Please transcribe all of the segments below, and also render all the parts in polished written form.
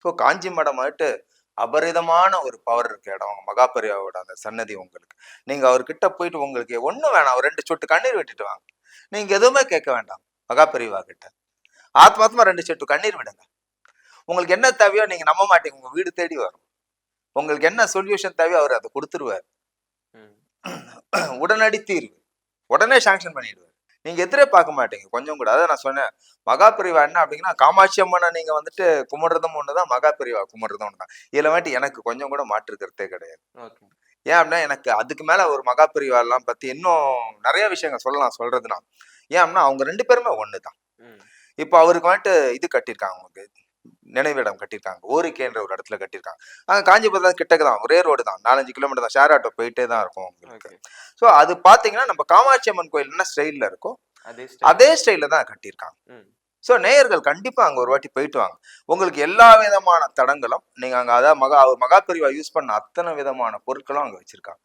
So காஞ்சி மடம் வந்துட்டு அபரிதமான ஒரு பவர் இருக்க இடம் மகாபெரியாவோட அந்த சன்னதி. உங்களுக்கு நீங்க அவர்கிட்ட போயிட்டு உங்களுக்கு ஒண்ணும் வேணாம், ஒரு 2 சொட்டு கண்ணீர் விட்டுட்டு வாங்க. நீங்க எதுவுமே கேட்க வேண்டாம். மகாபெரிவா கிட்ட ஆத்மாத்மா 2 சொட்டு கண்ணீர் விடுங்க. உங்களுக்கு என்ன தேவையோ நீங்க நம்ப மாட்டீங்க, உங்க வீடு தேடி வரும். உங்களுக்கு என்ன சொல்யூஷன் தேவையோ அவர் அதை கொடுத்துருவார். உடனடி தீர்வு, உடனே சாங்ஷன் பண்ணிடுவார். நீங்க எதிரே பார்க்க மாட்டீங்க கொஞ்சம் கூட. அதான் நான் சொன்னேன், மகாபெரிவா என்ன அப்படின்னா, காமாட்சி அம்மனை நீங்க வந்துட்டு கும்பிடுறதும் ஒண்ணுதான், மகாபெரிவா கும்பிடுறதும் ஒண்ணுதான். இதுல வந்துட்டு எனக்கு கொஞ்சம் கூட மாற்று கருத்தே கிடையாது. ஏன் அப்படின்னா, எனக்கு அதுக்கு மேல ஒரு மகாபெரிவா எல்லாம் பத்தி இன்னும் நிறைய விஷயங்கள் சொல்லலாம் சொல்றதுனா. ஏன் அப்படின்னா அவங்க 2 பேருமே ஒண்ணுதான். இப்போ அவருக்கு வந்துட்டு இது கட்டியிருக்காங்க, உங்களுக்கு நினைவிடம் கட்டியிருக்காங்க, ஓரிக்கைன்ற ஒரு இடத்துல கட்டியிருக்காங்க. அங்கே காஞ்சிபுரத்துல கிட்டக்கு தான், ஒரே ரோடு தான், 4-5 கிலோமீட்டர் தான், ஷேர் ஆட்டோ போயிட்டே தான் இருக்கும் உங்களுக்கு. ஸோ அது பார்த்தீங்கன்னா நம்ம காமாட்சி அம்மன் கோயில் என்ன ஸ்டைலில் இருக்கும் அதே ஸ்டைலில் தான் கட்டியிருக்காங்க. ஸோ நேயர்கள் கண்டிப்பாக அங்கே ஒரு வாட்டி போயிட்டு வாங்க. உங்களுக்கு எல்லா விதமான தடங்களும் நீங்கள் அங்கே அதாவது மகாபெரிவா யூஸ் பண்ண அத்தனை விதமான பொருட்களும் அங்கே வச்சிருக்காங்க.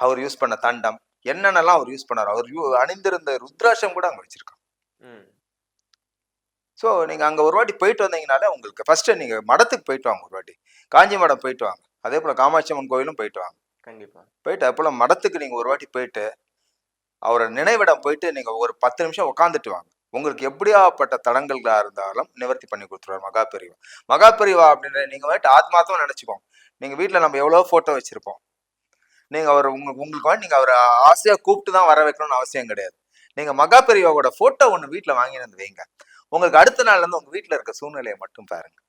அவர் யூஸ் பண்ண தண்டம் என்னென்னலாம் அவர் யூஸ் பண்ணார், அவர் அணிந்திருந்த ருத்ராட்சம் கூட அங்கே வச்சிருக்காங்க. ஸோ நீங்கள் அங்கே ஒரு வாட்டி போயிட்டு வந்தீங்கனாலே உங்களுக்கு ஃபர்ஸ்ட் நீங்கள் மடத்துக்கு போயிட்டு வாங்க, ஒரு வாட்டி காஞ்சி மடம் போயிட்டு வாங்க, அதே போல் காமாட்சி அம்மன் கோயிலும் போயிட்டு வாங்க. கண்டிப்பாக போயிட்டு அது போல் மடத்துக்கு நீங்கள் ஒரு வாட்டி போயிட்டு அவரோட நினைவிடம் போயிட்டு நீங்கள் ஒரு 10 நிமிஷம் உட்காந்துட்டு வாங்க. உங்களுக்கு எப்படியாப்பட்ட தடங்கள்களாக இருந்தாலும் நிவர்த்தி பண்ணி கொடுத்துருவார் மகாபெரிவா. மகாபெரிவா அப்படின்ற நீங்கள் வந்துட்டு ஆத்மாத்மா நினச்சிப்போம். நீங்கள் வீட்டில் நம்ம எவ்வளோ ஃபோட்டோ வச்சுருப்போம். நீங்கள் அவர் உங்களுக்கு வந்து நீங்கள் அவரை ஆசையாக கூப்பிட்டு தான் வர வைக்கணும்னு அவசியம் கிடையாது. நீங்கள் மகாபெரிவாவோட ஃபோட்டோ ஒன்று வீட்டில் வாங்கினு வந்து வைங்க. உங்களுக்கு அடுத்த நாள்ல இருந்து உங்க வீட்டுல இருக்க சூழ்நிலையை மட்டும் பாருங்க.